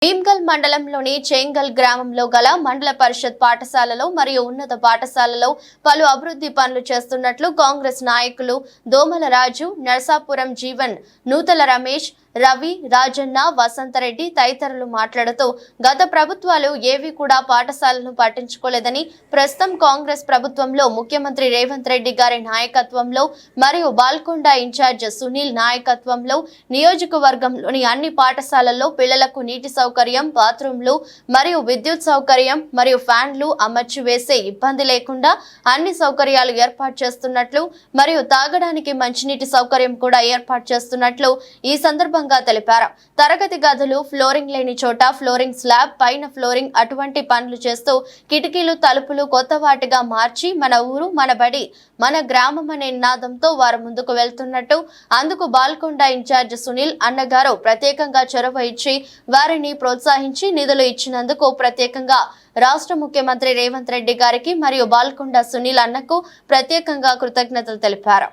భీమ్గల్ మండలంలోని చేంగల్ గ్రామంలో గల మండల పరిషత్ పాఠశాలలో మరియు ఉన్నత పాఠశాలలో పలు అభివృద్ధి పనులు చేస్తున్నట్లు కాంగ్రెస్ నాయకులు దోమల రాజు, నర్సాపురం జీవన్, నూతల రమేష్, రవి, రాజన్న, వసంతరెడ్డి తదితరులు మాట్లాడుతూ గత ప్రభుత్వాలు ఏవి కూడా పాఠశాలను పట్టించుకోలేదని, ప్రస్తుతం కాంగ్రెస్ ప్రభుత్వంలో ముఖ్యమంత్రి రేవంత్ రెడ్డి గారి నాయకత్వంలో మరియు బాల్కొండ ఇన్ఛార్జ్ సునీల్ నాయకత్వంలో నియోజకవర్గంలోని అన్ని పాఠశాలల్లో పిల్లలకు నీటి సౌకర్యం, బాత్రూంలు మరియు విద్యుత్ సౌకర్యం మరియు ఫ్యాన్లు అమర్చి వేసే ఇబ్బంది లేకుండా అన్ని సౌకర్యాలు ఏర్పాటు చేస్తున్నట్లు మరియు తాగడానికి మంచినీటి సౌకర్యం కూడా ఏర్పాటు చేస్తున్నట్లు ఈ సందర్భంగా తెలిపారు. తరగతి గదులు ఫ్లోరింగ్ లేని చోట ఫ్లోరింగ్ స్లాబ్, పైన ఫ్లోరింగ్ అటువంటి పనులు చేస్తూ కిటికీలు, తలుపులు కొత్త వాటిగా మార్చి మన ఊరు మన బడి మన గ్రామం అనే నినాదంతో వారు ముందుకు వెళ్తున్నట్టు, అందుకు బాల్కొండ ఇన్ఛార్జ్ సునీల్ అన్నగారు ప్రత్యేకంగా చొరవ ఇచ్చి వారిని ప్రోత్సహించి నిధులు ఇచ్చినందుకు ప్రత్యేకంగా రాష్ట్ర ముఖ్యమంత్రి రేవంత్ రెడ్డి గారికి మరియు బాల్కొండ సునీల్ అన్నకు ప్రత్యేకంగా కృతజ్ఞతలు తెలిపారు.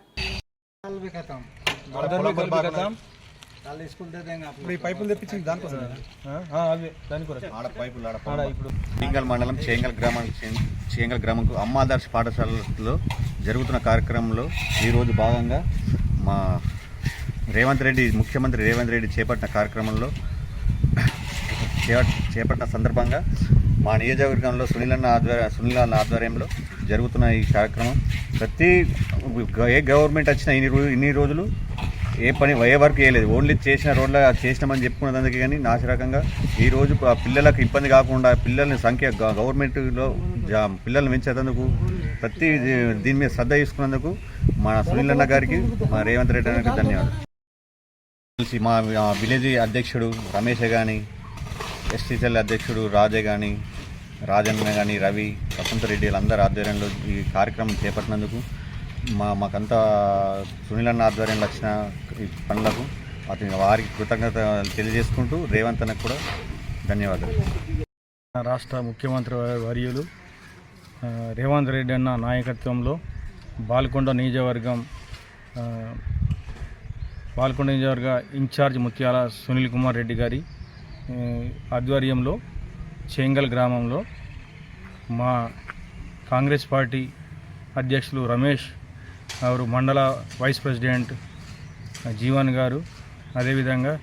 భీమ్గల్ మండలం చేంగల్ గ్రామంకు అమ్మ ఆదర్శ పాఠశాలలో జరుగుతున్న కార్యక్రమంలో ఈరోజు భాగంగా మా ముఖ్యమంత్రి రేవంత్ రెడ్డి చేపట్టిన కార్యక్రమంలో చేపట్టిన సందర్భంగా మా నియోజకవర్గంలో సునీల్ అన్న ఆధ్వర్యంలో జరుగుతున్న ఈ కార్యక్రమం ఏ గవర్నమెంట్ వచ్చినా ఇన్ని రోజులు ఏ వర్క్ చేయలేదు. ఓన్లీ చేసిన రోడ్ల చేసినామని చెప్పుకున్నదానికి కానీ నాశరకంగా ఈరోజు పిల్లలకు ఇబ్బంది కాకుండా పిల్లల సంఖ్య గవర్నమెంట్లో పిల్లల్ని పెంచేందుకు దీని మీద శ్రద్ధ తీసుకున్నందుకు మా సునీల్ అన్న గారికి, మా రేవంత్ రెడ్డి గారికి ధన్యవాదాలు. మా విలేజ్ అధ్యక్షుడు రమేష్ కానీ, ఎస్టీసీఎల్ అధ్యక్షుడు రాజే కానీ, రాజన్న కానీ, రవి, వసంతరెడ్డి వీళ్ళందరూ ఆధ్వర్యంలో ఈ కార్యక్రమం చేపట్టినందుకు మాకంతా సునీల్ అన్న ఆధ్వర్యంలో వచ్చిన ఈ పనులకు వారికి కృతజ్ఞత తెలియజేసుకుంటూ రేవంత్ అన్నకు కూడా ధన్యవాదాలు. రాష్ట్ర ముఖ్యమంత్రి వర్యులు రేవంత్ రెడ్డి అన్న నాయకత్వంలో బాల్కొండ నియోజకవర్గ ఇన్ఛార్జ్ ముత్యాల సునీల్ కుమార్ రెడ్డి గారి ఆధ్వర్యంలో చేంగల్ గ్రామంలో మా కాంగ్రెస్ పార్టీ అధ్యక్షులు రమేష్ గారు, మండల వైస్ ప్రెసిడెంట్ జీవన్ గారు, అదేవిధంగా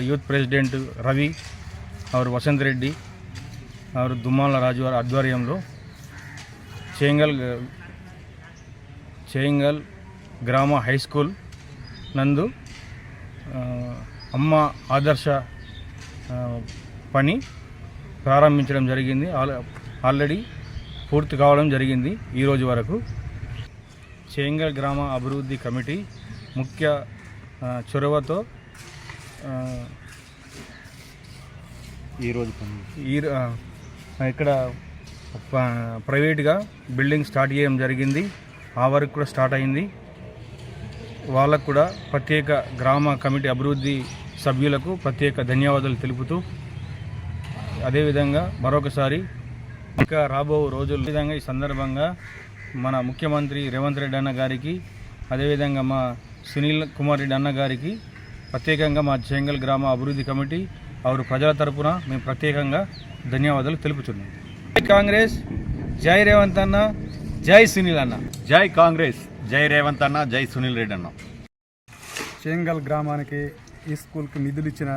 యూత్ ప్రెసిడెంట్ రవి అవరు, వసంత్ రెడ్డి అవరు, దుమ్మాల రాజు వారి ఆధ్వర్యంలో చేంగల్ గ్రామ హై స్కూల్ నందు అమ్మ ఆదర్శ పని ప్రారంభించడం జరిగింది. ఆల్రెడీ పూర్తి కావడం జరిగింది. ఈరోజు వరకు చేంగల్ గ్రామ అభివృద్ధి కమిటీ ముఖ్య చొరవతో ఇక్కడ ప్రైవేట్గా బిల్డింగ్ స్టార్ట్ చేయడం జరిగింది. ఆ వర్క్ కూడా స్టార్ట్ అయింది. వాళ్ళకు కూడా ప్రత్యేక గ్రామ కమిటీ అభివృద్ధి సభ్యులకు ప్రత్యేక ధన్యవాదాలు తెలుపుతూ, అదేవిధంగా మరొకసారి ఇంకా రాబో రోజుల విధంగా ఈ సందర్భంగా మన ముఖ్యమంత్రి రేవంత్ రెడ్డి అన్న గారికి, అదేవిధంగా మా సునీల్ కుమార్ రెడ్డి అన్న గారికి ప్రత్యేకంగా మా చేంగల్ గ్రామ అభివృద్ధి కమిటీ వారు ప్రజల తరపున మేము ప్రత్యేకంగా ధన్యవాదాలు తెలుపుతున్నాం. జై కాంగ్రెస్, జై రేవంత్ అన్న, జై సునీల్ అన్న. జై కాంగ్రెస్, జై రేవంత్ అన్న, జై సునీల్ రెడ్డి అన్న. చేంగల్ గ్రామానికి ఈ స్కూల్కి నిధులు ఇచ్చిన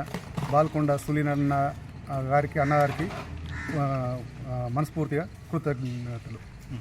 బాల్కొండ సునీల్ అన్నగారికి మనస్ఫూర్తిగా కృతజ్ఞతలు.